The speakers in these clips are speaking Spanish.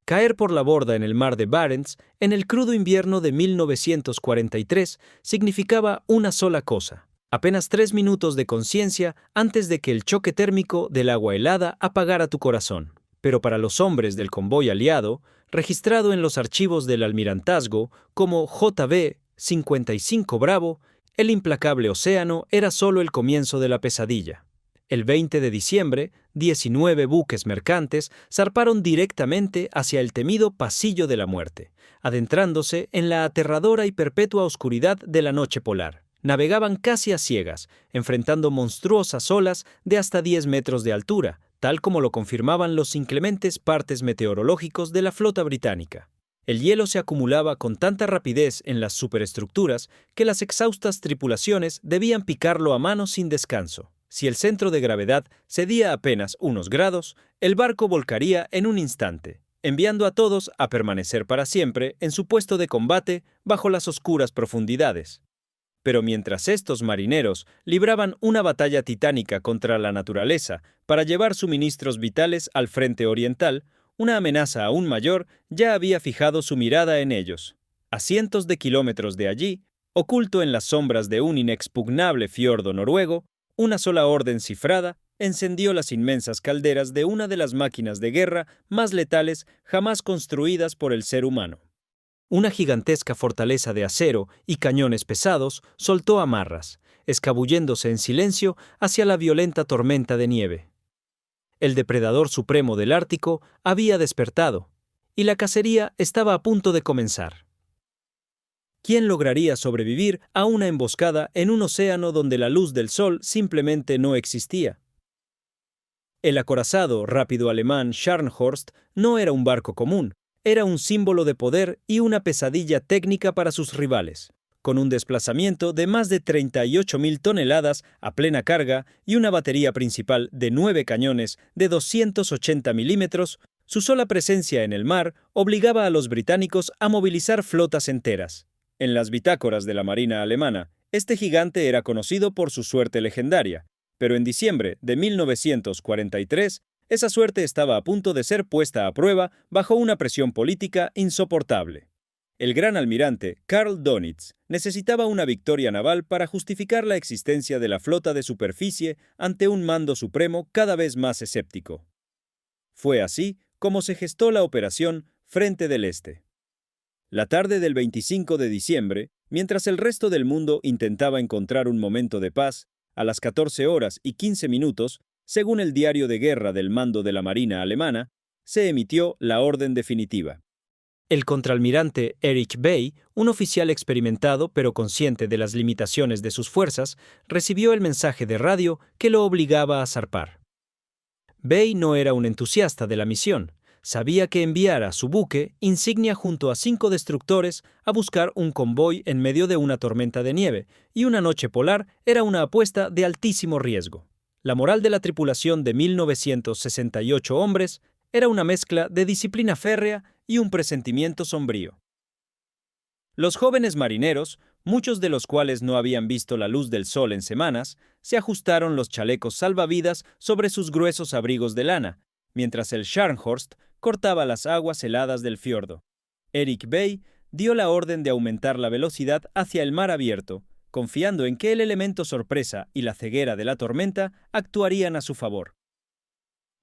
Caer por la borda en el mar de Barents en el crudo invierno de 1943 significaba una sola cosa: apenas 3 minutos de conciencia antes de que el choque térmico del agua helada apagara tu corazón. Pero para los hombres del convoy aliado, registrado en los archivos del almirantazgo como JB 55 Bravo, el implacable océano era solo el comienzo de la pesadilla. El 20 de diciembre, 19 buques mercantes zarparon directamente hacia el temido Pasillo de la Muerte, adentrándose en la aterradora y perpetua oscuridad de la noche polar. Navegaban casi a ciegas, enfrentando monstruosas olas de hasta 10 metros de altura, tal como lo confirmaban los inclementes partes meteorológicos de la flota británica. El hielo se acumulaba con tanta rapidez en las superestructuras que las exhaustas tripulaciones debían picarlo a mano sin descanso. Si el centro de gravedad cedía apenas unos grados, el barco volcaría en un instante, enviando a todos a permanecer para siempre en su puesto de combate bajo las oscuras profundidades. Pero mientras estos marineros libraban una batalla titánica contra la naturaleza para llevar suministros vitales al frente oriental, una amenaza aún mayor ya había fijado su mirada en ellos. A cientos de kilómetros de allí, oculto en las sombras de un inexpugnable fiordo noruego, una sola orden cifrada encendió las inmensas calderas de una de las máquinas de guerra más letales jamás construidas por el ser humano. Una gigantesca fortaleza de acero y cañones pesados soltó amarras, escabulléndose en silencio hacia la violenta tormenta de nieve. El depredador supremo del Ártico había despertado, y la cacería estaba a punto de comenzar. ¿Quién lograría sobrevivir a una emboscada en un océano donde la luz del sol simplemente no existía? El acorazado rápido alemán Scharnhorst no era un barco común, era un símbolo de poder y una pesadilla técnica para sus rivales. Con un desplazamiento de más de 38.000 toneladas a plena carga y una batería principal de 9 cañones de 280 milímetros, su sola presencia en el mar obligaba a los británicos a movilizar flotas enteras. En las bitácoras de la Marina alemana, este gigante era conocido por su suerte legendaria, pero en diciembre de 1943, esa suerte estaba a punto de ser puesta a prueba bajo una presión política insoportable. El gran almirante Karl Dönitz necesitaba una victoria naval para justificar la existencia de la flota de superficie ante un mando supremo cada vez más escéptico. Fue así como se gestó la operación Frente del Este. La tarde del 25 de diciembre, mientras el resto del mundo intentaba encontrar un momento de paz, a las 14 horas y 15 minutos, según el diario de guerra del mando de la Marina alemana, se emitió la orden definitiva. El contraalmirante Erich Bey, un oficial experimentado pero consciente de las limitaciones de sus fuerzas, recibió el mensaje de radio que lo obligaba a zarpar. Bey no era un entusiasta de la misión. Sabía que enviar a su buque insignia junto a 5 destructores a buscar un convoy en medio de una tormenta de nieve y una noche polar era una apuesta de altísimo riesgo. La moral de la tripulación de 1968 hombres era una mezcla de disciplina férrea y un presentimiento sombrío. Los jóvenes marineros, muchos de los cuales no habían visto la luz del sol en semanas, se ajustaron los chalecos salvavidas sobre sus gruesos abrigos de lana, mientras el Scharnhorst cortaba las aguas heladas del fiordo. Erich Bey dio la orden de aumentar la velocidad hacia el mar abierto, confiando en que el elemento sorpresa y la ceguera de la tormenta actuarían a su favor.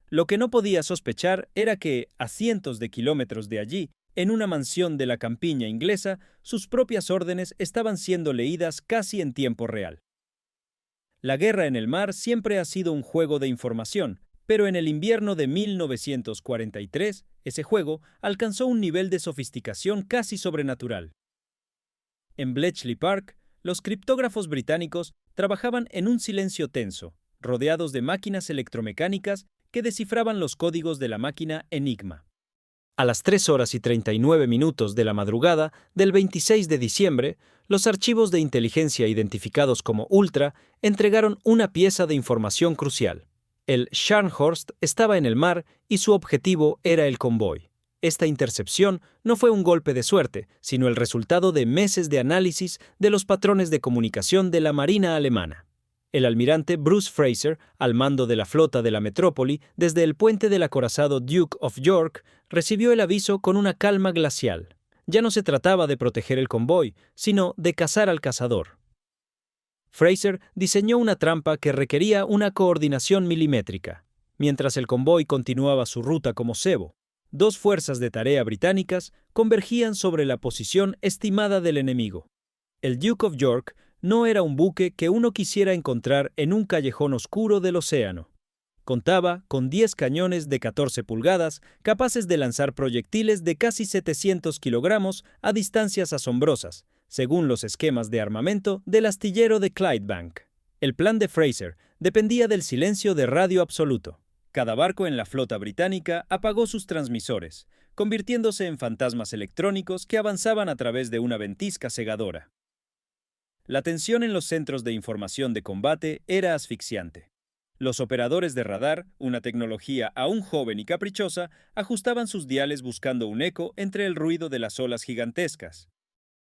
Lo que no podía sospechar era que, a cientos de kilómetros de allí, en una mansión de la campiña inglesa, sus propias órdenes estaban siendo leídas casi en tiempo real. La guerra en el mar siempre ha sido un juego de información, pero en el invierno de 1943, ese juego alcanzó un nivel de sofisticación casi sobrenatural. En Bletchley Park, los criptógrafos británicos trabajaban en un silencio tenso, rodeados de máquinas electromecánicas que descifraban los códigos de la máquina Enigma. A las 3 horas y 39 minutos de la madrugada del 26 de diciembre, los archivos de inteligencia identificados como Ultra entregaron una pieza de información crucial. El Scharnhorst estaba en el mar y su objetivo era el convoy. Esta intercepción no fue un golpe de suerte, sino el resultado de meses de análisis de los patrones de comunicación de la Marina alemana. El almirante Bruce Fraser, al mando de la flota de la metrópoli, desde el puente del acorazado Duke of York, recibió el aviso con una calma glacial. Ya no se trataba de proteger el convoy, sino de cazar al cazador. Fraser diseñó una trampa que requería una coordinación milimétrica. Mientras el convoy continuaba su ruta como cebo, dos fuerzas de tarea británicas convergían sobre la posición estimada del enemigo. El Duke of York no era un buque que uno quisiera encontrar en un callejón oscuro del océano. Contaba con 10 cañones de 14 pulgadas capaces de lanzar proyectiles de casi 700 kilogramos a distancias asombrosas, según los esquemas de armamento del astillero de Clydebank. El plan de Fraser dependía del silencio de radio absoluto. Cada barco en la flota británica apagó sus transmisores, convirtiéndose en fantasmas electrónicos que avanzaban a través de una ventisca cegadora. La tensión en los centros de información de combate era asfixiante. Los operadores de radar, una tecnología aún joven y caprichosa, ajustaban sus diales buscando un eco entre el ruido de las olas gigantescas.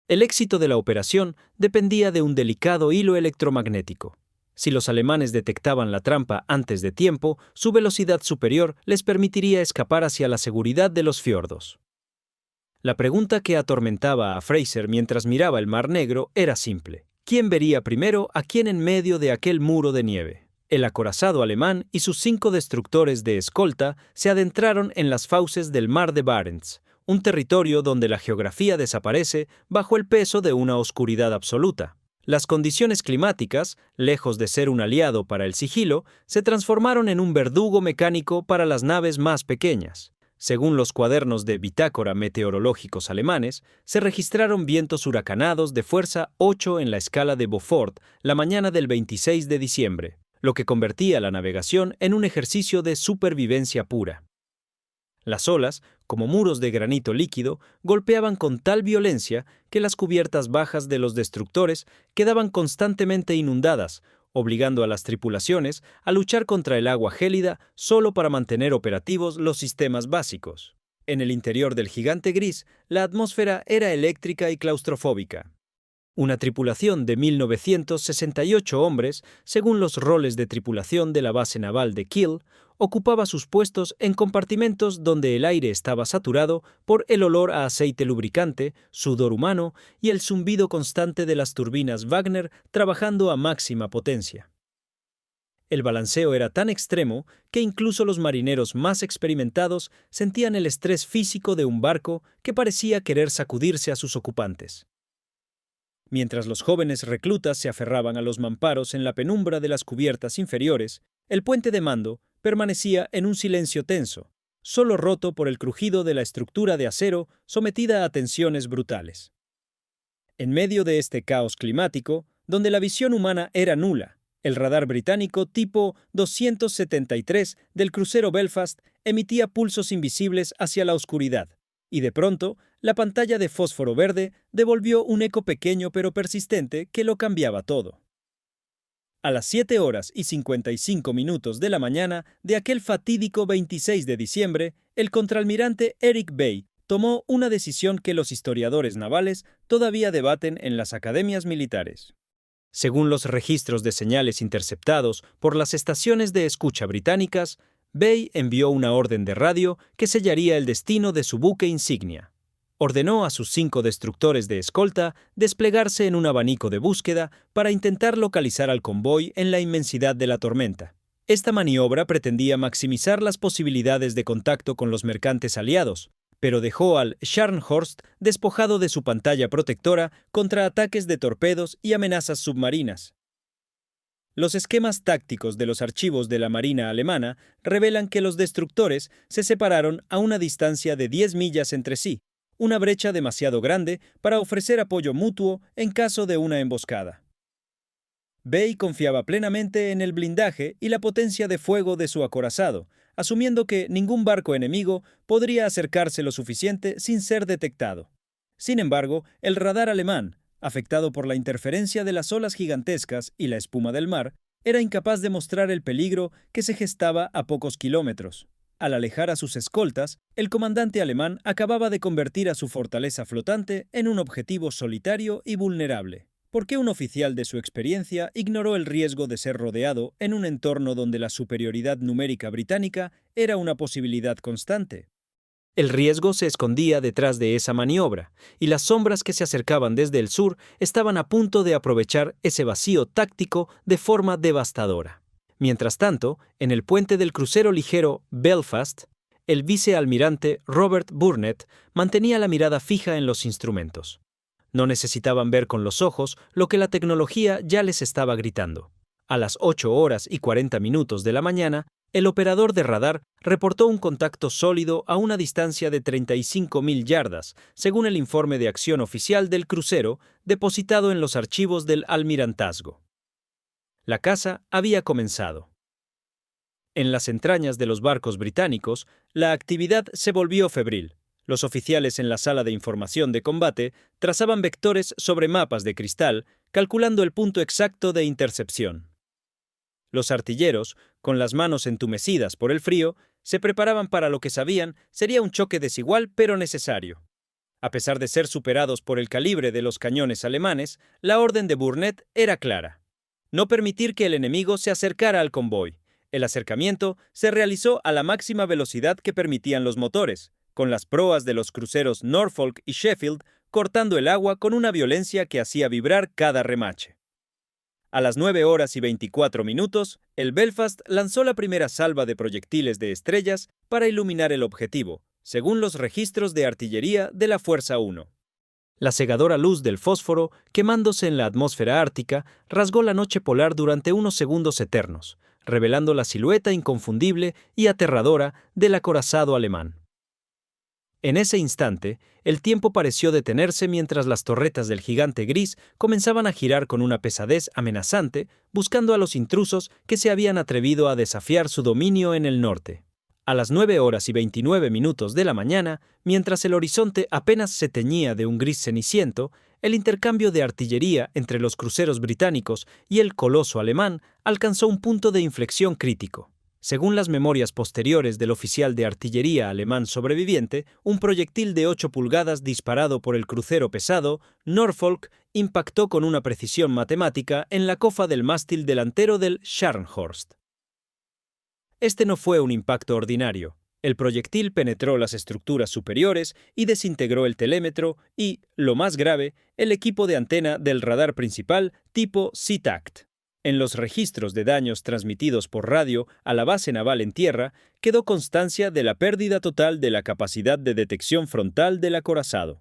El éxito de la operación dependía de un delicado hilo electromagnético. Si los alemanes detectaban la trampa antes de tiempo, su velocidad superior les permitiría escapar hacia la seguridad de los fiordos. La pregunta que atormentaba a Fraser mientras miraba el Mar Negro era simple. ¿Quién vería primero a quién en medio de aquel muro de nieve? El acorazado alemán y sus 5 destructores de escolta se adentraron en las fauces del Mar de Barents, un territorio donde la geografía desaparece bajo el peso de una oscuridad absoluta. Las condiciones climáticas, lejos de ser un aliado para el sigilo, se transformaron en un verdugo mecánico para las naves más pequeñas. Según los cuadernos de bitácora meteorológicos alemanes, se registraron vientos huracanados de fuerza 8 en la escala de Beaufort la mañana del 26 de diciembre, lo que convertía la navegación en un ejercicio de supervivencia pura. Las olas, como muros de granito líquido, golpeaban con tal violencia que las cubiertas bajas de los destructores quedaban constantemente inundadas, obligando a las tripulaciones a luchar contra el agua gélida solo para mantener operativos los sistemas básicos. En el interior del gigante gris, la atmósfera era eléctrica y claustrofóbica. Una tripulación de 1968 hombres, según los roles de tripulación de la base naval de Kiel, ocupaba sus puestos en compartimentos donde el aire estaba saturado por el olor a aceite lubricante, sudor humano y el zumbido constante de las turbinas Wagner trabajando a máxima potencia. El balanceo era tan extremo que incluso los marineros más experimentados sentían el estrés físico de un barco que parecía querer sacudirse a sus ocupantes. Mientras los jóvenes reclutas se aferraban a los mamparos en la penumbra de las cubiertas inferiores, el puente de mando permanecía en un silencio tenso, solo roto por el crujido de la estructura de acero sometida a tensiones brutales. En medio de este caos climático, donde la visión humana era nula, el radar británico tipo 273 del crucero Belfast emitía pulsos invisibles hacia la oscuridad, y de pronto, la pantalla de fósforo verde devolvió un eco pequeño pero persistente que lo cambiaba todo. A las 7:55 de la mañana de aquel fatídico 26 de diciembre, el contraalmirante Eric Bay tomó una decisión que los historiadores navales todavía debaten en las academias militares. Según los registros de señales interceptados por las estaciones de escucha británicas, Bay envió una orden de radio que sellaría el destino de su buque insignia. Ordenó a sus 5 destructores de escolta desplegarse en un abanico de búsqueda para intentar localizar al convoy en la inmensidad de la tormenta. Esta maniobra pretendía maximizar las posibilidades de contacto con los mercantes aliados, pero dejó al Scharnhorst despojado de su pantalla protectora contra ataques de torpedos y amenazas submarinas. Los esquemas tácticos de los archivos de la Marina alemana revelan que los destructores se separaron a una distancia de 10 millas entre sí, una brecha demasiado grande para ofrecer apoyo mutuo en caso de una emboscada. Bay confiaba plenamente en el blindaje y la potencia de fuego de su acorazado, asumiendo que ningún barco enemigo podría acercarse lo suficiente sin ser detectado. Sin embargo, el radar alemán, afectado por la interferencia de las olas gigantescas y la espuma del mar, era incapaz de mostrar el peligro que se gestaba a pocos kilómetros. Al alejar a sus escoltas, el comandante alemán acababa de convertir a su fortaleza flotante en un objetivo solitario y vulnerable. ¿Por qué un oficial de su experiencia ignoró el riesgo de ser rodeado en un entorno donde la superioridad numérica británica era una posibilidad constante? El riesgo se escondía detrás de esa maniobra, y las sombras que se acercaban desde el sur estaban a punto de aprovechar ese vacío táctico de forma devastadora. Mientras tanto, en el puente del crucero ligero Belfast, el vicealmirante Robert Burnett mantenía la mirada fija en los instrumentos. No necesitaban ver con los ojos lo que la tecnología ya les estaba gritando. A las 8:40 de la mañana, el operador de radar reportó un contacto sólido a una distancia de 35.000 yardas, según el informe de acción oficial del crucero depositado en los archivos del almirantazgo. La caza había comenzado. En las entrañas de los barcos británicos, la actividad se volvió febril. Los oficiales en la sala de información de combate trazaban vectores sobre mapas de cristal, calculando el punto exacto de intercepción. Los artilleros, con las manos entumecidas por el frío, se preparaban para lo que sabían sería un choque desigual pero necesario. A pesar de ser superados por el calibre de los cañones alemanes, la orden de Burnett era clara: no permitir que el enemigo se acercara al convoy. El acercamiento se realizó a la máxima velocidad que permitían los motores, con las proas de los cruceros Norfolk y Sheffield cortando el agua con una violencia que hacía vibrar cada remache. A las 9:24, el Belfast lanzó la primera salva de proyectiles de estrellas para iluminar el objetivo, según los registros de artillería de la Fuerza 1. La cegadora luz del fósforo, quemándose en la atmósfera ártica, rasgó la noche polar durante unos segundos eternos, revelando la silueta inconfundible y aterradora del acorazado alemán. En ese instante, el tiempo pareció detenerse mientras las torretas del gigante gris comenzaban a girar con una pesadez amenazante, buscando a los intrusos que se habían atrevido a desafiar su dominio en el norte. A las 9:29 de la mañana, mientras el horizonte apenas se teñía de un gris ceniciento, el intercambio de artillería entre los cruceros británicos y el coloso alemán alcanzó un punto de inflexión crítico. Según las memorias posteriores del oficial de artillería alemán sobreviviente, un proyectil de 8 pulgadas disparado por el crucero pesado Norfolk impactó con una precisión matemática en la cofa del mástil delantero del Scharnhorst. Este no fue un impacto ordinario. El proyectil penetró las estructuras superiores y desintegró el telémetro y, lo más grave, el equipo de antena del radar principal tipo SeaTac. En los registros de daños transmitidos por radio a la base naval en tierra, quedó constancia de la pérdida total de la capacidad de detección frontal del acorazado.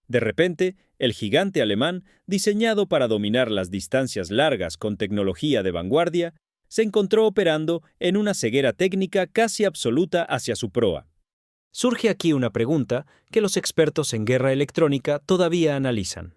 De repente, el gigante alemán, diseñado para dominar las distancias largas con tecnología de vanguardia, se encontró operando en una ceguera técnica casi absoluta hacia su proa. Surge aquí una pregunta que los expertos en guerra electrónica todavía analizan.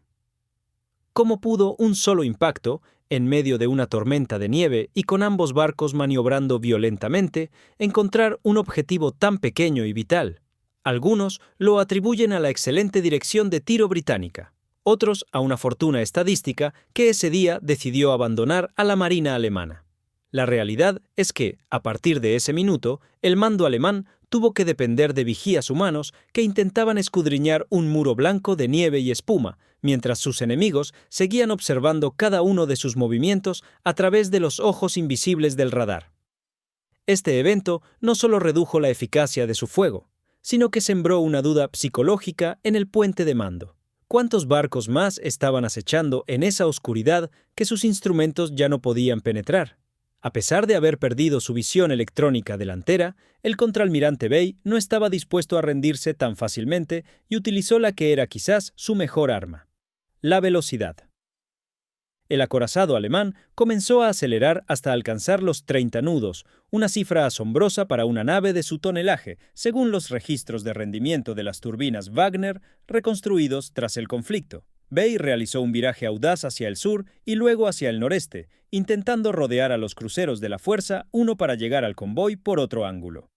¿Cómo pudo un solo impacto, en medio de una tormenta de nieve y con ambos barcos maniobrando violentamente, encontrar un objetivo tan pequeño y vital? Algunos lo atribuyen a la excelente dirección de tiro británica, otros a una fortuna estadística que ese día decidió abandonar a la marina alemana. La realidad es que, a partir de ese minuto, el mando alemán tuvo que depender de vigías humanos que intentaban escudriñar un muro blanco de nieve y espuma, mientras sus enemigos seguían observando cada uno de sus movimientos a través de los ojos invisibles del radar. Este evento no solo redujo la eficacia de su fuego, sino que sembró una duda psicológica en el puente de mando. ¿Cuántos barcos más estaban acechando en esa oscuridad que sus instrumentos ya no podían penetrar? A pesar de haber perdido su visión electrónica delantera, el contraalmirante Bay no estaba dispuesto a rendirse tan fácilmente y utilizó la que era quizás su mejor arma: la velocidad. El acorazado alemán comenzó a acelerar hasta alcanzar los 30 nudos, una cifra asombrosa para una nave de su tonelaje, según los registros de rendimiento de las turbinas Wagner reconstruidos tras el conflicto. Bay realizó un viraje audaz hacia el sur y luego hacia el noreste, intentando rodear a los cruceros de la fuerza, uno para llegar al convoy por otro ángulo.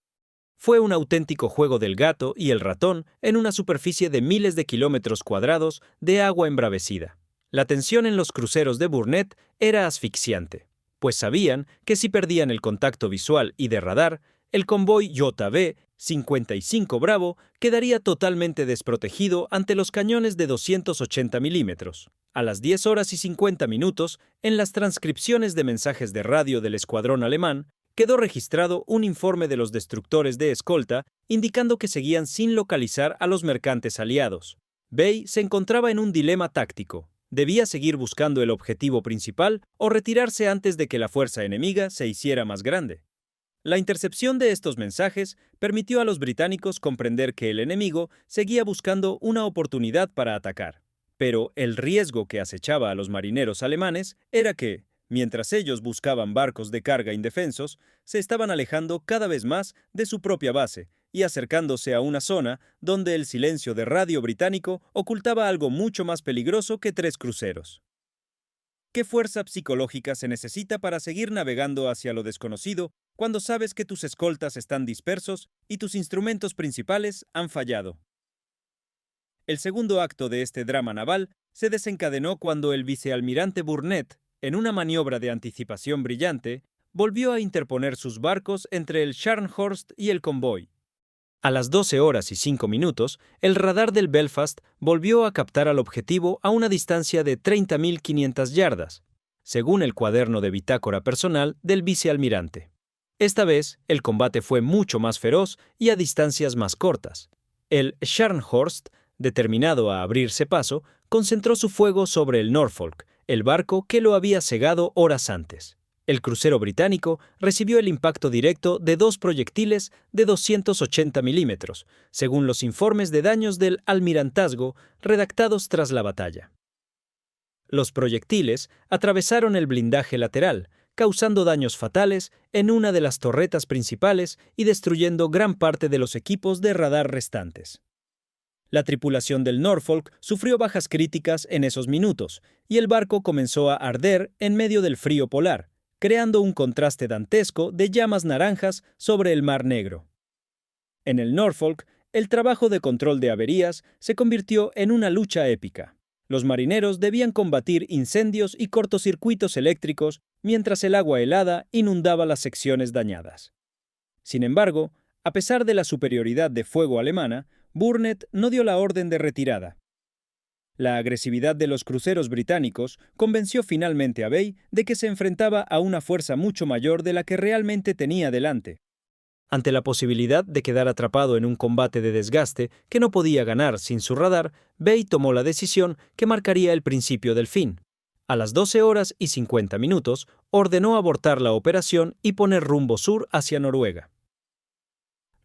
Fue un auténtico juego del gato y el ratón en una superficie de miles de kilómetros cuadrados de agua embravecida. La tensión en los cruceros de Burnett era asfixiante, pues sabían que si perdían el contacto visual y de radar, el convoy JB 55 Bravo quedaría totalmente desprotegido ante los cañones de 280 milímetros. A las 10 horas y 50 minutos, en las transcripciones de mensajes de radio del escuadrón alemán, quedó registrado un informe de los destructores de escolta indicando que seguían sin localizar a los mercantes aliados. Bay se encontraba en un dilema táctico. ¿Debía seguir buscando el objetivo principal o retirarse antes de que la fuerza enemiga se hiciera más grande? La intercepción de estos mensajes permitió a los británicos comprender que el enemigo seguía buscando una oportunidad para atacar. Pero el riesgo que acechaba a los marineros alemanes era que, mientras ellos buscaban barcos de carga indefensos, se estaban alejando cada vez más de su propia base y acercándose a una zona donde el silencio de radio británico ocultaba algo mucho más peligroso que 3 cruceros. ¿Qué fuerza psicológica se necesita para seguir navegando hacia lo desconocido cuando sabes que tus escoltas están dispersos y tus instrumentos principales han fallado? El segundo acto de este drama naval se desencadenó cuando el vicealmirante Burnett, en una maniobra de anticipación brillante, volvió a interponer sus barcos entre el Scharnhorst y el convoy. A las 12 horas y 5 minutos, el radar del Belfast volvió a captar al objetivo a una distancia de 30.500 yardas, según el cuaderno de bitácora personal del vicealmirante. Esta vez, el combate fue mucho más feroz y a distancias más cortas. El Scharnhorst, determinado a abrirse paso, concentró su fuego sobre el Norfolk, el barco que lo había cegado horas antes. El crucero británico recibió el impacto directo de 2 proyectiles de 280 milímetros, según los informes de daños del almirantazgo redactados tras la batalla. Los proyectiles atravesaron el blindaje lateral, causando daños fatales en una de las torretas principales y destruyendo gran parte de los equipos de radar restantes. La tripulación del Norfolk sufrió bajas críticas en esos minutos, y el barco comenzó a arder en medio del frío polar, creando un contraste dantesco de llamas naranjas sobre el Mar Negro. En el Norfolk, el trabajo de control de averías se convirtió en una lucha épica. Los marineros debían combatir incendios y cortocircuitos eléctricos mientras el agua helada inundaba las secciones dañadas. Sin embargo, a pesar de la superioridad de fuego alemana, Burnett no dio la orden de retirada. La agresividad de los cruceros británicos convenció finalmente a Bay de que se enfrentaba a una fuerza mucho mayor de la que realmente tenía delante. Ante la posibilidad de quedar atrapado en un combate de desgaste que no podía ganar sin su radar, Bay tomó la decisión que marcaría el principio del fin. A las 12 horas y 50 minutos, ordenó abortar la operación y poner rumbo sur hacia Noruega.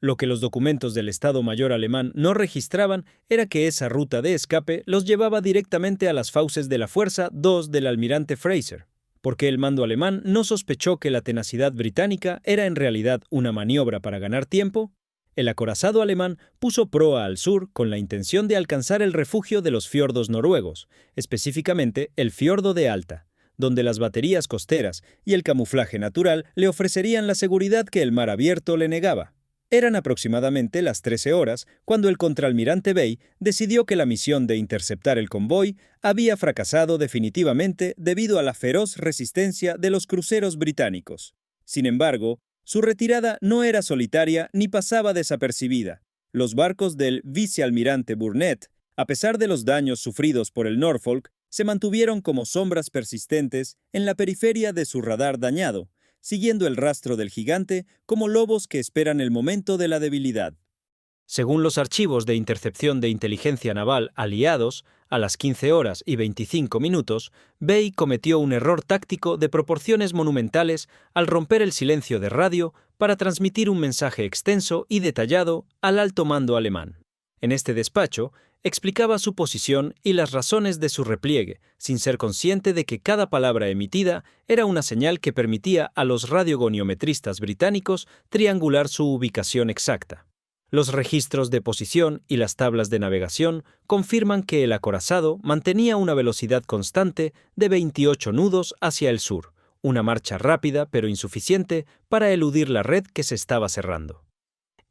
Lo que los documentos del Estado Mayor alemán no registraban era que esa ruta de escape los llevaba directamente a las fauces de la Fuerza 2 del almirante Fraser, porque el mando alemán no sospechó que la tenacidad británica era en realidad una maniobra para ganar tiempo. El acorazado alemán puso proa al sur con la intención de alcanzar el refugio de los fiordos noruegos, específicamente el fiordo de Alta, donde las baterías costeras y el camuflaje natural le ofrecerían la seguridad que el mar abierto le negaba. Eran aproximadamente las 13 horas cuando el contraalmirante Bay decidió que la misión de interceptar el convoy había fracasado definitivamente debido a la feroz resistencia de los cruceros británicos. Sin embargo, su retirada no era solitaria ni pasaba desapercibida. Los barcos del vicealmirante Burnett, a pesar de los daños sufridos por el Norfolk, se mantuvieron como sombras persistentes en la periferia de su radar dañado, siguiendo el rastro del gigante como lobos que esperan el momento de la debilidad. Según los archivos de intercepción de inteligencia naval aliados, a las 15 horas y 25 minutos, Bay cometió un error táctico de proporciones monumentales al romper el silencio de radio para transmitir un mensaje extenso y detallado al alto mando alemán. En este despacho, explicaba su posición y las razones de su repliegue, sin ser consciente de que cada palabra emitida era una señal que permitía a los radiogoniometristas británicos triangular su ubicación exacta. Los registros de posición y las tablas de navegación confirman que el acorazado mantenía una velocidad constante de 28 nudos hacia el sur, una marcha rápida pero insuficiente para eludir la red que se estaba cerrando.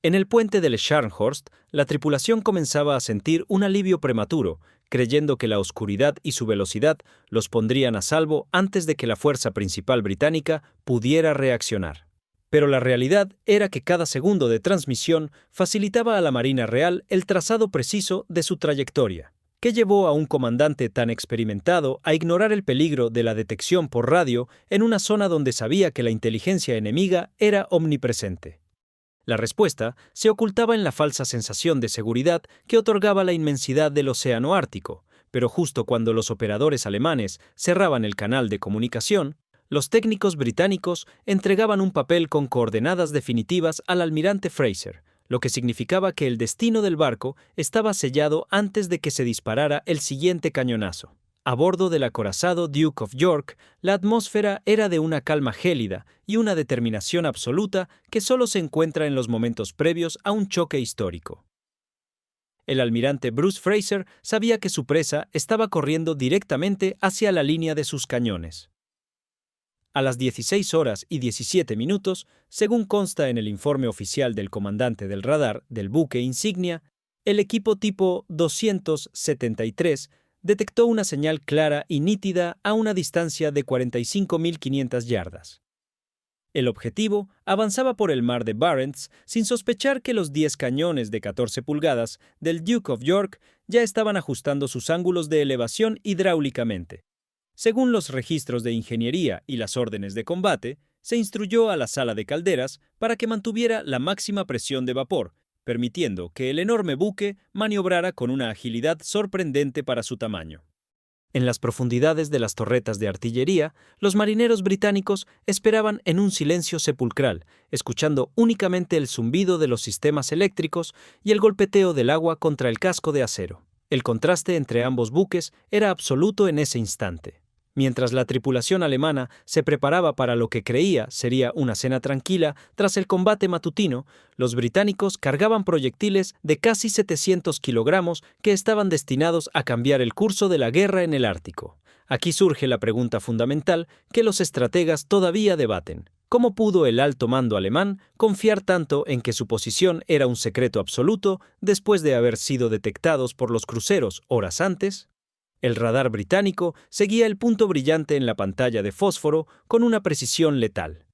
En el puente del Scharnhorst, la tripulación comenzaba a sentir un alivio prematuro, creyendo que la oscuridad y su velocidad los pondrían a salvo antes de que la fuerza principal británica pudiera reaccionar. Pero la realidad era que cada segundo de transmisión facilitaba a la Marina Real el trazado preciso de su trayectoria. ¿Qué llevó a un comandante tan experimentado a ignorar el peligro de la detección por radio en una zona donde sabía que la inteligencia enemiga era omnipresente? La respuesta se ocultaba en la falsa sensación de seguridad que otorgaba la inmensidad del océano Ártico, pero justo cuando los operadores alemanes cerraban el canal de comunicación, los técnicos británicos entregaban un papel con coordenadas definitivas al almirante Fraser, lo que significaba que el destino del barco estaba sellado antes de que se disparara el siguiente cañonazo. A bordo del acorazado Duke of York, la atmósfera era de una calma gélida y una determinación absoluta que solo se encuentra en los momentos previos a un choque histórico. El almirante Bruce Fraser sabía que su presa estaba corriendo directamente hacia la línea de sus cañones. A las 16 horas y 17 minutos, según consta en el informe oficial del comandante del radar del buque insignia, el equipo tipo 273 detectó una señal clara y nítida a una distancia de 45.500 yardas. El objetivo avanzaba por el mar de Barents sin sospechar que los 10 cañones de 14 pulgadas del Duke of York ya estaban ajustando sus ángulos de elevación hidráulicamente. Según los registros de ingeniería y las órdenes de combate, se instruyó a la sala de calderas para que mantuviera la máxima presión de vapor, permitiendo que el enorme buque maniobrara con una agilidad sorprendente para su tamaño. En las profundidades de las torretas de artillería, los marineros británicos esperaban en un silencio sepulcral, escuchando únicamente el zumbido de los sistemas eléctricos y el golpeteo del agua contra el casco de acero. El contraste entre ambos buques era absoluto en ese instante. Mientras la tripulación alemana se preparaba para lo que creía sería una cena tranquila tras el combate matutino, los británicos cargaban proyectiles de casi 700 kilogramos que estaban destinados a cambiar el curso de la guerra en el Ártico. Aquí surge la pregunta fundamental que los estrategas todavía debaten. ¿Cómo pudo el alto mando alemán confiar tanto en que su posición era un secreto absoluto después de haber sido detectados por los cruceros horas antes? El radar británico seguía el punto brillante en la pantalla de fósforo con una precisión letal.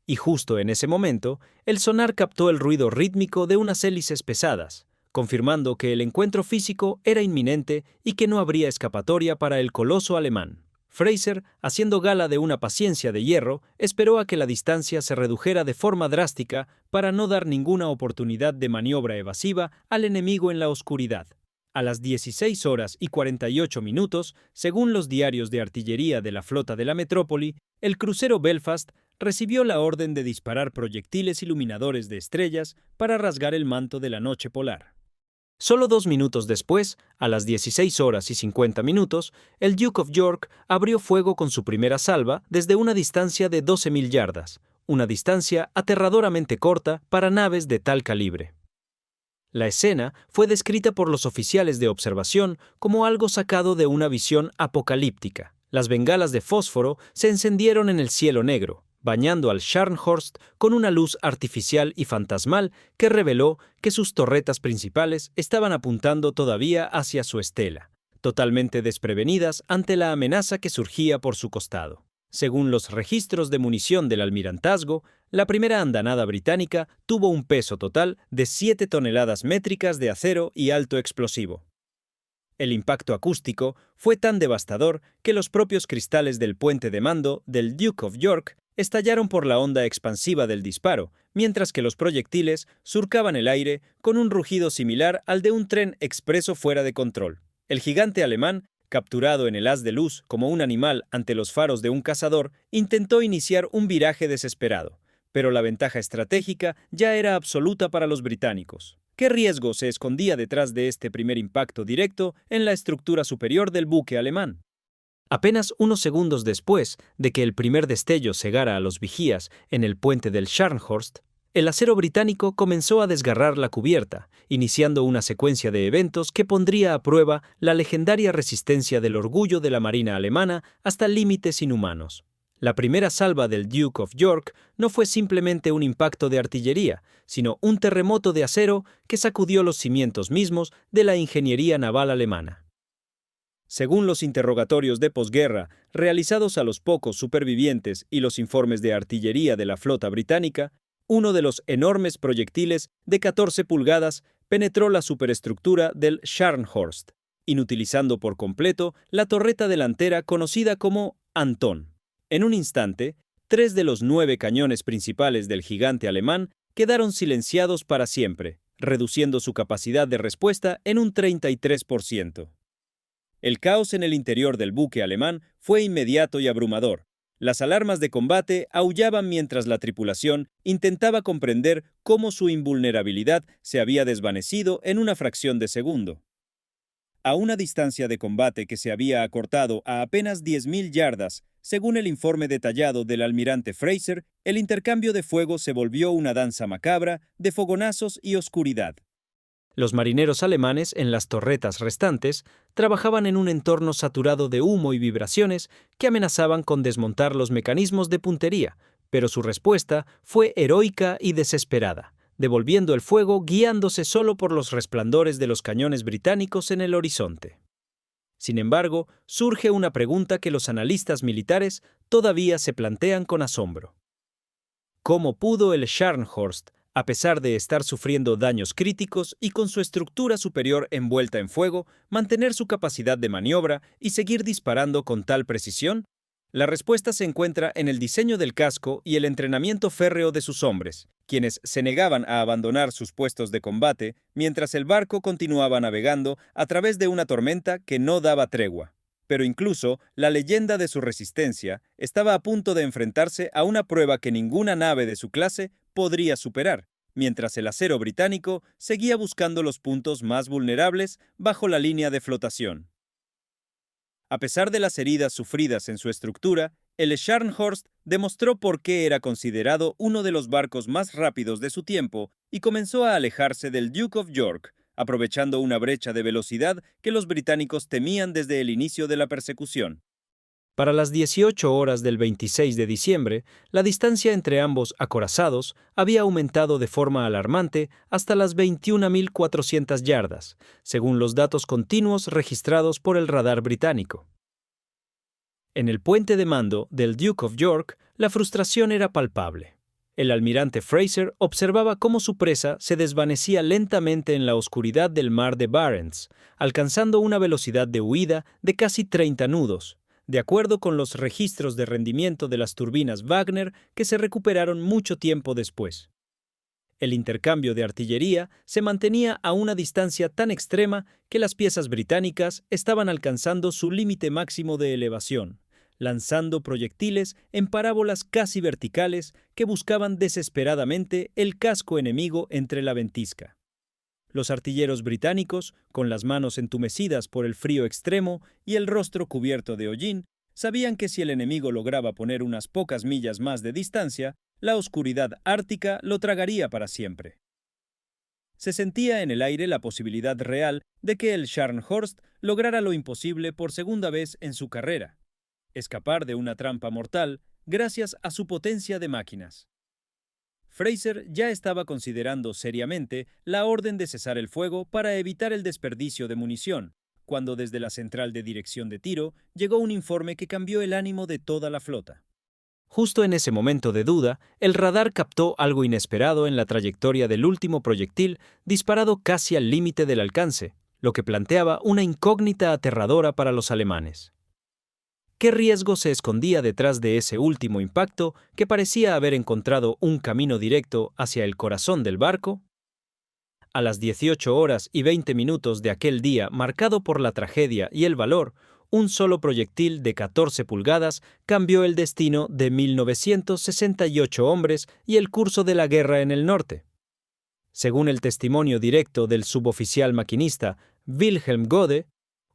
Y justo en ese momento, el sonar captó el ruido rítmico de unas hélices pesadas, confirmando que el encuentro físico era inminente y que no habría escapatoria para el coloso alemán. Fraser, haciendo gala de una paciencia de hierro, esperó a que la distancia se redujera de forma drástica para no dar ninguna oportunidad de maniobra evasiva al enemigo en la oscuridad. A las 16 horas y 48 minutos, según los diarios de artillería de la flota de la metrópoli, el crucero Belfast recibió la orden de disparar proyectiles iluminadores de estrellas para rasgar el manto de la noche polar. Solo 2 minutos después, a las 16 horas y 50 minutos, el Duke of York abrió fuego con su primera salva desde una distancia de 12.000 yardas, una distancia aterradoramente corta para naves de tal calibre. La escena fue descrita por los oficiales de observación como algo sacado de una visión apocalíptica. Las bengalas de fósforo se encendieron en el cielo negro, bañando al Scharnhorst con una luz artificial y fantasmal que reveló que sus torretas principales estaban apuntando todavía hacia su estela, totalmente desprevenidas ante la amenaza que surgía por su costado. Según los registros de munición del almirantazgo, la primera andanada británica tuvo un peso total de 7 toneladas métricas de acero y alto explosivo. El impacto acústico fue tan devastador que los propios cristales del puente de mando del Duke of York estallaron por la onda expansiva del disparo, mientras que los proyectiles surcaban el aire con un rugido similar al de un tren expreso fuera de control. El gigante alemán, capturado en el haz de luz como un animal ante los faros de un cazador, intentó iniciar un viraje desesperado, pero la ventaja estratégica ya era absoluta para los británicos. ¿Qué riesgo se escondía detrás de este primer impacto directo en la estructura superior del buque alemán? Apenas unos segundos después de que el primer destello cegara a los vigías en el puente del Scharnhorst, el acero británico comenzó a desgarrar la cubierta, iniciando una secuencia de eventos que pondría a prueba la legendaria resistencia del orgullo de la marina alemana hasta límites inhumanos. La primera salva del Duke of York no fue simplemente un impacto de artillería, sino un terremoto de acero que sacudió los cimientos mismos de la ingeniería naval alemana. Según los interrogatorios de posguerra realizados a los pocos supervivientes y los informes de artillería de la flota británica, uno de los enormes proyectiles de 14 pulgadas penetró la superestructura del Scharnhorst, inutilizando por completo la torreta delantera conocida como Anton. En un instante, 3 de los 9 cañones principales del gigante alemán quedaron silenciados para siempre, reduciendo su capacidad de respuesta en un 33%. El caos en el interior del buque alemán fue inmediato y abrumador. Las alarmas de combate aullaban mientras la tripulación intentaba comprender cómo su invulnerabilidad se había desvanecido en una fracción de segundo. A una distancia de combate que se había acortado a apenas 10.000 yardas, según el informe detallado del almirante Fraser, el intercambio de fuego se volvió una danza macabra de fogonazos y oscuridad. Los marineros alemanes en las torretas restantes trabajaban en un entorno saturado de humo y vibraciones que amenazaban con desmontar los mecanismos de puntería, pero su respuesta fue heroica y desesperada, devolviendo el fuego guiándose solo por los resplandores de los cañones británicos en el horizonte. Sin embargo, surge una pregunta que los analistas militares todavía se plantean con asombro. ¿Cómo pudo el Scharnhorst, a pesar de estar sufriendo daños críticos y con su estructura superior envuelta en fuego, mantener su capacidad de maniobra y seguir disparando con tal precisión? La respuesta se encuentra en el diseño del casco y el entrenamiento férreo de sus hombres, quienes se negaban a abandonar sus puestos de combate mientras el barco continuaba navegando a través de una tormenta que no daba tregua. Pero incluso la leyenda de su resistencia estaba a punto de enfrentarse a una prueba que ninguna nave de su clase podría superar, mientras el acero británico seguía buscando los puntos más vulnerables bajo la línea de flotación. A pesar de las heridas sufridas en su estructura, el Scharnhorst demostró por qué era considerado uno de los barcos más rápidos de su tiempo y comenzó a alejarse del Duke of York, aprovechando una brecha de velocidad que los británicos temían desde el inicio de la persecución. Para las 18 horas del 26 de diciembre, la distancia entre ambos acorazados había aumentado de forma alarmante hasta las 21.400 yardas, según los datos continuos registrados por el radar británico. En el puente de mando del Duke of York, la frustración era palpable. El almirante Fraser observaba cómo su presa se desvanecía lentamente en la oscuridad del mar de Barents, alcanzando una velocidad de huida de casi 30 nudos, de acuerdo con los registros de rendimiento de las turbinas Wagner que se recuperaron mucho tiempo después. El intercambio de artillería se mantenía a una distancia tan extrema que las piezas británicas estaban alcanzando su límite máximo de elevación, lanzando proyectiles en parábolas casi verticales que buscaban desesperadamente el casco enemigo entre la ventisca. Los artilleros británicos, con las manos entumecidas por el frío extremo y el rostro cubierto de hollín, sabían que si el enemigo lograba poner unas pocas millas más de distancia, la oscuridad ártica lo tragaría para siempre. Se sentía en el aire la posibilidad real de que el Scharnhorst lograra lo imposible por segunda vez en su carrera: escapar de una trampa mortal gracias a su potencia de máquinas. Fraser ya estaba considerando seriamente la orden de cesar el fuego para evitar el desperdicio de munición, cuando desde la central de dirección de tiro llegó un informe que cambió el ánimo de toda la flota. Justo en ese momento de duda, el radar captó algo inesperado en la trayectoria del último proyectil disparado casi al límite del alcance, lo que planteaba una incógnita aterradora para los alemanes. ¿Qué riesgo se escondía detrás de ese último impacto que parecía haber encontrado un camino directo hacia el corazón del barco? A las 18 horas y 20 minutos de aquel día marcado por la tragedia y el valor, un solo proyectil de 14 pulgadas cambió el destino de 1.968 hombres y el curso de la guerra en el norte. Según el testimonio directo del suboficial maquinista Wilhelm Gode,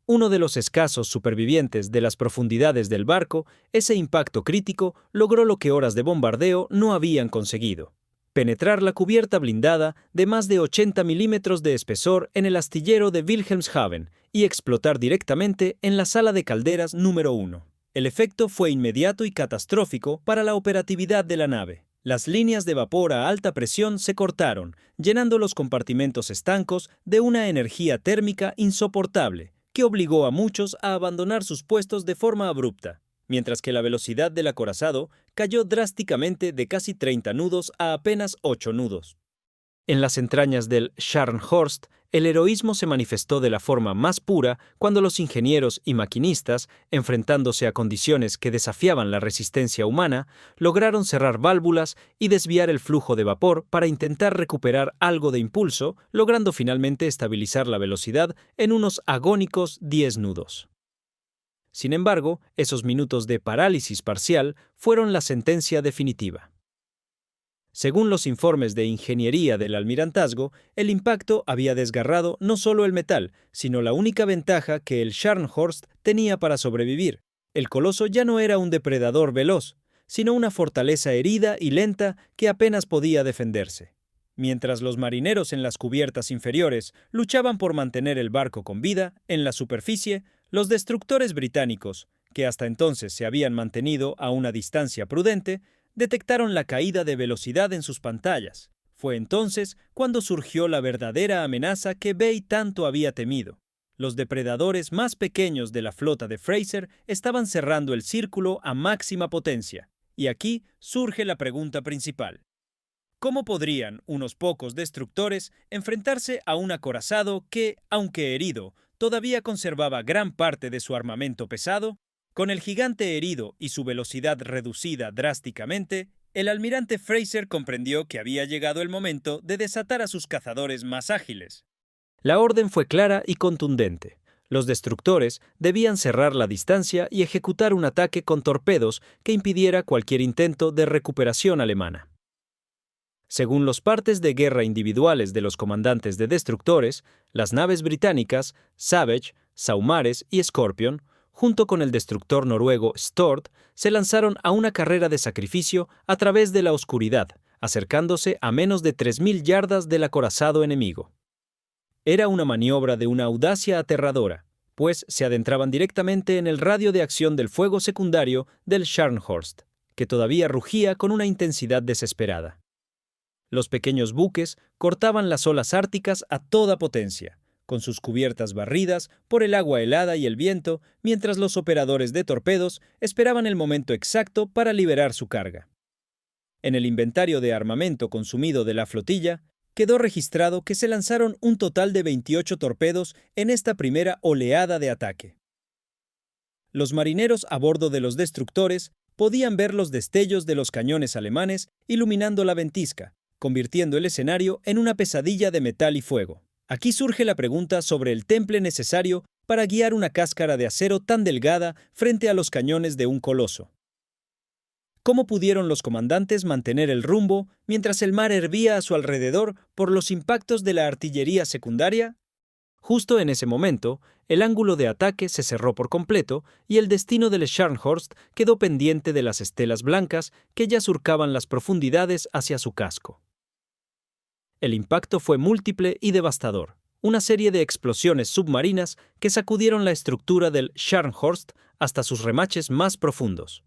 uno de los escasos supervivientes de las profundidades del barco, ese impacto crítico logró lo que horas de bombardeo no habían conseguido: penetrar la cubierta blindada de más de 80 milímetros de espesor en el astillero de Wilhelmshaven y explotar directamente en la sala de calderas número 1. El efecto fue inmediato y catastrófico para la operatividad de la nave. Las líneas de vapor a alta presión se cortaron, llenando los compartimentos estancos de una energía térmica insoportable, que obligó a muchos a abandonar sus puestos de forma abrupta, mientras que la velocidad del acorazado cayó drásticamente de casi 30 nudos a apenas 8 nudos. En las entrañas del Scharnhorst, el heroísmo se manifestó de la forma más pura cuando los ingenieros y maquinistas, enfrentándose a condiciones que desafiaban la resistencia humana, lograron cerrar válvulas y desviar el flujo de vapor para intentar recuperar algo de impulso, logrando finalmente estabilizar la velocidad en unos agónicos 10 nudos. Sin embargo, esos minutos de parálisis parcial fueron la sentencia definitiva. Según los informes de ingeniería del almirantazgo, el impacto había desgarrado no solo el metal, sino la única ventaja que el Scharnhorst tenía para sobrevivir. El coloso ya no era un depredador veloz, sino una fortaleza herida y lenta que apenas podía defenderse. Mientras los marineros en las cubiertas inferiores luchaban por mantener el barco con vida, en la superficie, los destructores británicos, que hasta entonces se habían mantenido a una distancia prudente, detectaron la caída de velocidad en sus pantallas. Fue entonces cuando surgió la verdadera amenaza que Bay tanto había temido. Los depredadores más pequeños de la flota de Fraser estaban cerrando el círculo a máxima potencia. Y aquí surge la pregunta principal. ¿Cómo podrían unos pocos destructores enfrentarse a un acorazado que, aunque herido, todavía conservaba gran parte de su armamento pesado? Con el gigante herido y su velocidad reducida drásticamente, el almirante Fraser comprendió que había llegado el momento de desatar a sus cazadores más ágiles. La orden fue clara y contundente. Los destructores debían cerrar la distancia y ejecutar un ataque con torpedos que impidiera cualquier intento de recuperación alemana. Según los partes de guerra individuales de los comandantes de destructores, las naves británicas Savage, Saumarez y Scorpion, junto con el destructor noruego Stord, se lanzaron a una carrera de sacrificio a través de la oscuridad, acercándose a menos de 3.000 yardas del acorazado enemigo. Era una maniobra de una audacia aterradora, pues se adentraban directamente en el radio de acción del fuego secundario del Scharnhorst, que todavía rugía con una intensidad desesperada. Los pequeños buques cortaban las olas árticas a toda potencia, con sus cubiertas barridas por el agua helada y el viento, mientras los operadores de torpedos esperaban el momento exacto para liberar su carga. En el inventario de armamento consumido de la flotilla, quedó registrado que se lanzaron un total de 28 torpedos en esta primera oleada de ataque. Los marineros a bordo de los destructores podían ver los destellos de los cañones alemanes iluminando la ventisca, convirtiendo el escenario en una pesadilla de metal y fuego. Aquí surge la pregunta sobre el temple necesario para guiar una cáscara de acero tan delgada frente a los cañones de un coloso. ¿Cómo pudieron los comandantes mantener el rumbo mientras el mar hervía a su alrededor por los impactos de la artillería secundaria? Justo en ese momento, el ángulo de ataque se cerró por completo y el destino del Scharnhorst quedó pendiente de las estelas blancas que ya surcaban las profundidades hacia su casco. El impacto fue múltiple y devastador, una serie de explosiones submarinas que sacudieron la estructura del Scharnhorst hasta sus remaches más profundos.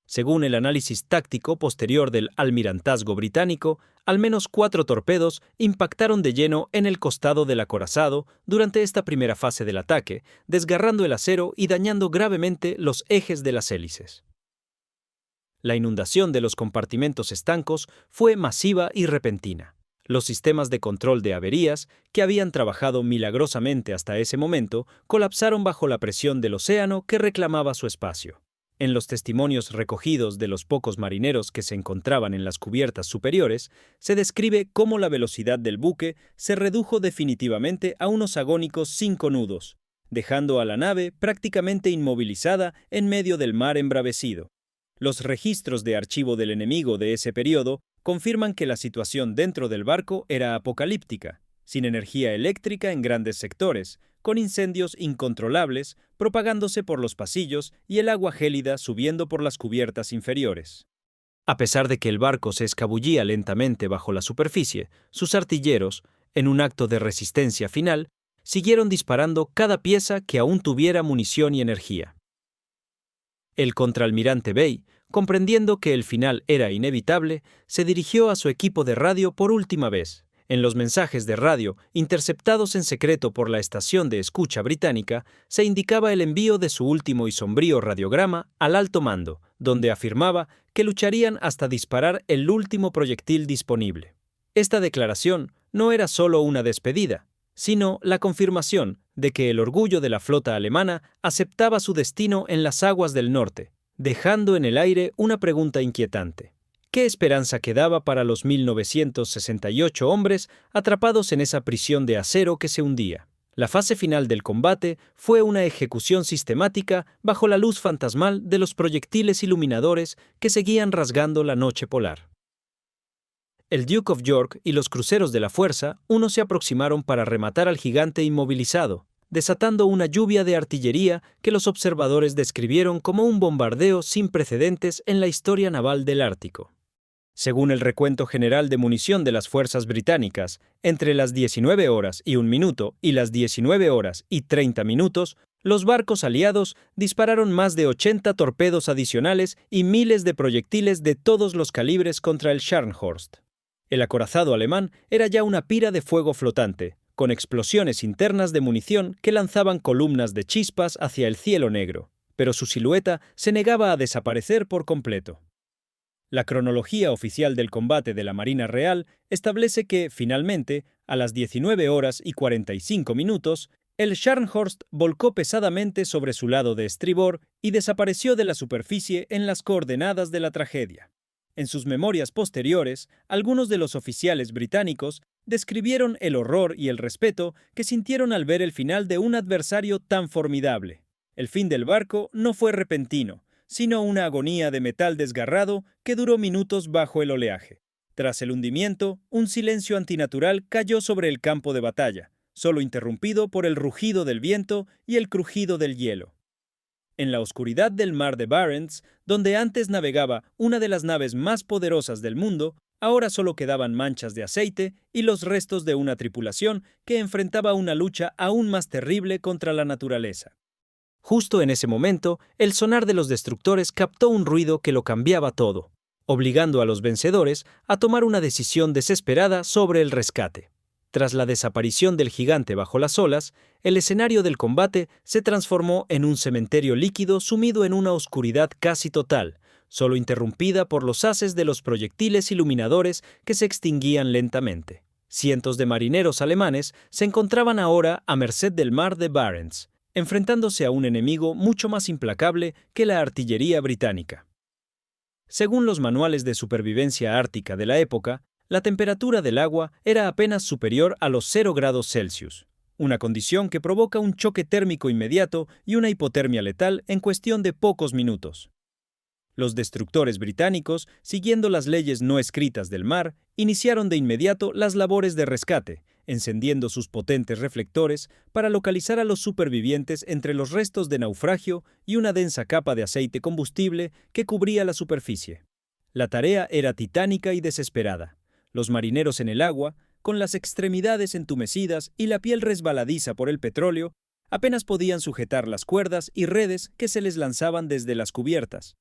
Según el análisis táctico posterior del almirantazgo británico, al menos 4 torpedos impactaron de lleno en el costado del acorazado durante esta primera fase del ataque, desgarrando el acero y dañando gravemente los ejes de las hélices. La inundación de los compartimentos estancos fue masiva y repentina. Los sistemas de control de averías, que habían trabajado milagrosamente hasta ese momento, colapsaron bajo la presión del océano que reclamaba su espacio. En los testimonios recogidos de los pocos marineros que se encontraban en las cubiertas superiores, se describe cómo la velocidad del buque se redujo definitivamente a unos agónicos 5 nudos, dejando a la nave prácticamente inmovilizada en medio del mar embravecido. Los registros de archivo del enemigo de ese periodo confirman que la situación dentro del barco era apocalíptica, sin energía eléctrica en grandes sectores, con incendios incontrolables propagándose por los pasillos y el agua gélida subiendo por las cubiertas inferiores. A pesar de que el barco se escabullía lentamente bajo la superficie, sus artilleros, en un acto de resistencia final, siguieron disparando cada pieza que aún tuviera munición y energía. El contraalmirante Bay, comprendiendo que el final era inevitable, se dirigió a su equipo de radio por última vez. En los mensajes de radio, interceptados en secreto por la estación de escucha británica, se indicaba el envío de su último y sombrío radiograma al alto mando, donde afirmaba que lucharían hasta disparar el último proyectil disponible. Esta declaración no era solo una despedida, sino la confirmación de que el orgullo de la flota alemana aceptaba su destino en las aguas del norte, dejando en el aire una pregunta inquietante. ¿Qué esperanza quedaba para los 1968 hombres atrapados en esa prisión de acero que se hundía? La fase final del combate fue una ejecución sistemática bajo la luz fantasmal de los proyectiles iluminadores que seguían rasgando la noche polar. El Duke of York y los cruceros de la Fuerza, uno se aproximaron para rematar al gigante inmovilizado, desatando una lluvia de artillería que los observadores describieron como un bombardeo sin precedentes en la historia naval del Ártico. Según el recuento general de munición de las fuerzas británicas, entre las 19 horas y 1 minuto y las 19 horas y 30 minutos, los barcos aliados dispararon más de 80 torpedos adicionales y miles de proyectiles de todos los calibres contra el Scharnhorst. El acorazado alemán era ya una pira de fuego flotante, con explosiones internas de munición que lanzaban columnas de chispas hacia el cielo negro, pero su silueta se negaba a desaparecer por completo. La cronología oficial del combate de la Marina Real establece que, finalmente, a las 19 horas y 45 minutos, el Scharnhorst volcó pesadamente sobre su lado de estribor y desapareció de la superficie en las coordenadas de la tragedia. En sus memorias posteriores, algunos de los oficiales británicos describieron el horror y el respeto que sintieron al ver el final de un adversario tan formidable. El fin del barco no fue repentino, sino una agonía de metal desgarrado que duró minutos bajo el oleaje. Tras el hundimiento, un silencio antinatural cayó sobre el campo de batalla, solo interrumpido por el rugido del viento y el crujido del hielo. En la oscuridad del mar de Barents, donde antes navegaba una de las naves más poderosas del mundo, ahora solo quedaban manchas de aceite y los restos de una tripulación que enfrentaba una lucha aún más terrible contra la naturaleza. Justo en ese momento, el sonar de los destructores captó un ruido que lo cambiaba todo, obligando a los vencedores a tomar una decisión desesperada sobre el rescate. Tras la desaparición del gigante bajo las olas, el escenario del combate se transformó en un cementerio líquido sumido en una oscuridad casi total, solo interrumpida por los haces de los proyectiles iluminadores que se extinguían lentamente. Cientos de marineros alemanes se encontraban ahora a merced del mar de Barents, enfrentándose a un enemigo mucho más implacable que la artillería británica. Según los manuales de supervivencia ártica de la época, la temperatura del agua era apenas superior a los 0 grados Celsius, una condición que provoca un choque térmico inmediato y una hipotermia letal en cuestión de pocos minutos. Los destructores británicos, siguiendo las leyes no escritas del mar, iniciaron de inmediato las labores de rescate, encendiendo sus potentes reflectores para localizar a los supervivientes entre los restos de naufragio y una densa capa de aceite combustible que cubría la superficie. La tarea era titánica y desesperada. Los marineros en el agua, con las extremidades entumecidas y la piel resbaladiza por el petróleo, apenas podían sujetar las cuerdas y redes que se les lanzaban desde las cubiertas.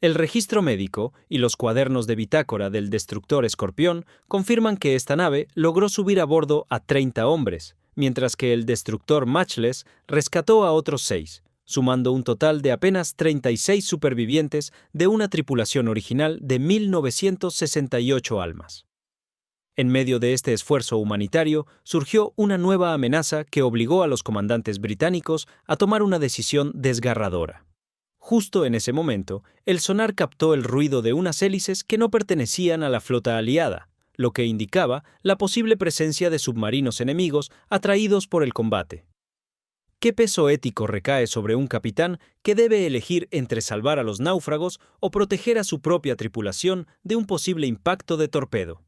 El registro médico y los cuadernos de bitácora del destructor Escorpión confirman que esta nave logró subir a bordo a 30 hombres, mientras que el destructor Matchless rescató a otros 6, sumando un total de apenas 36 supervivientes de una tripulación original de 1968 almas. En medio de este esfuerzo humanitario surgió una nueva amenaza que obligó a los comandantes británicos a tomar una decisión desgarradora. Justo en ese momento, el sonar captó el ruido de unas hélices que no pertenecían a la flota aliada, lo que indicaba la posible presencia de submarinos enemigos atraídos por el combate. ¿Qué peso ético recae sobre un capitán que debe elegir entre salvar a los náufragos o proteger a su propia tripulación de un posible impacto de torpedo?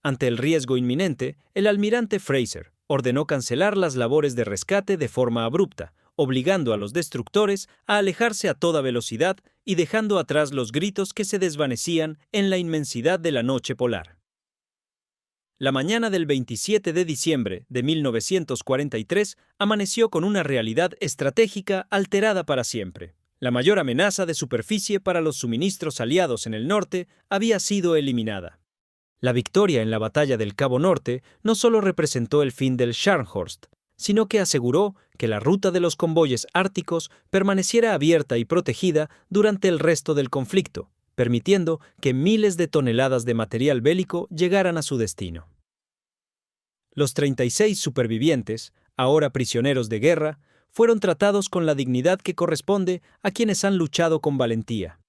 Ante el riesgo inminente, el almirante Fraser ordenó cancelar las labores de rescate de forma abrupta, obligando a los destructores a alejarse a toda velocidad y dejando atrás los gritos que se desvanecían en la inmensidad de la noche polar. La mañana del 27 de diciembre de 1943 amaneció con una realidad estratégica alterada para siempre. La mayor amenaza de superficie para los suministros aliados en el norte había sido eliminada. La victoria en la batalla del Cabo Norte no solo representó el fin del Scharnhorst, sino que aseguró que la ruta de los convoyes árticos permaneciera abierta y protegida durante el resto del conflicto, permitiendo que miles de toneladas de material bélico llegaran a su destino. Los 36 supervivientes, ahora prisioneros de guerra, fueron tratados con la dignidad que corresponde a quienes han luchado con valentía.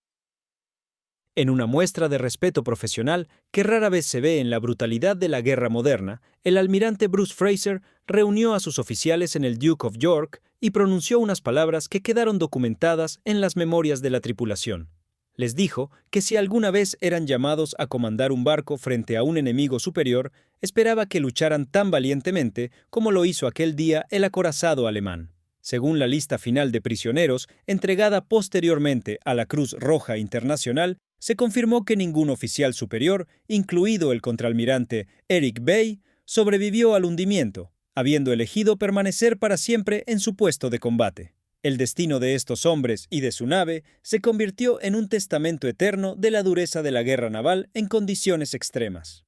En una muestra de respeto profesional que rara vez se ve en la brutalidad de la guerra moderna, el almirante Bruce Fraser reunió a sus oficiales en el Duke of York y pronunció unas palabras que quedaron documentadas en las memorias de la tripulación. Les dijo que si alguna vez eran llamados a comandar un barco frente a un enemigo superior, esperaba que lucharan tan valientemente como lo hizo aquel día el acorazado alemán. Según la lista final de prisioneros, entregada posteriormente a la Cruz Roja Internacional, se confirmó que ningún oficial superior, incluido el contraalmirante Eric Bay, sobrevivió al hundimiento, habiendo elegido permanecer para siempre en su puesto de combate. El destino de estos hombres y de su nave se convirtió en un testamento eterno de la dureza de la guerra naval en condiciones extremas.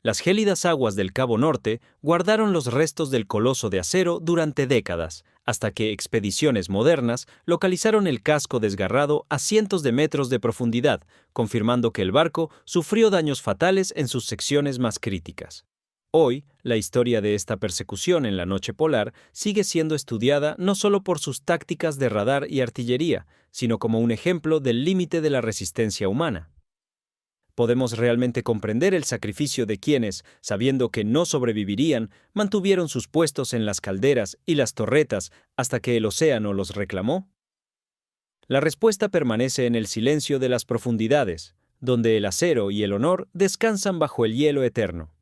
Las gélidas aguas del Cabo Norte guardaron los restos del coloso de acero durante décadas, hasta que expediciones modernas localizaron el casco desgarrado a cientos de metros de profundidad, confirmando que el barco sufrió daños fatales en sus secciones más críticas. Hoy, la historia de esta persecución en la noche polar sigue siendo estudiada no solo por sus tácticas de radar y artillería, sino como un ejemplo del límite de la resistencia humana. Podemos realmente comprender el sacrificio de quienes, sabiendo que no sobrevivirían, mantuvieron sus puestos en las calderas y las torretas hasta que el océano los reclamó. La respuesta permanece en el silencio de las profundidades, donde el acero y el honor descansan bajo el hielo eterno.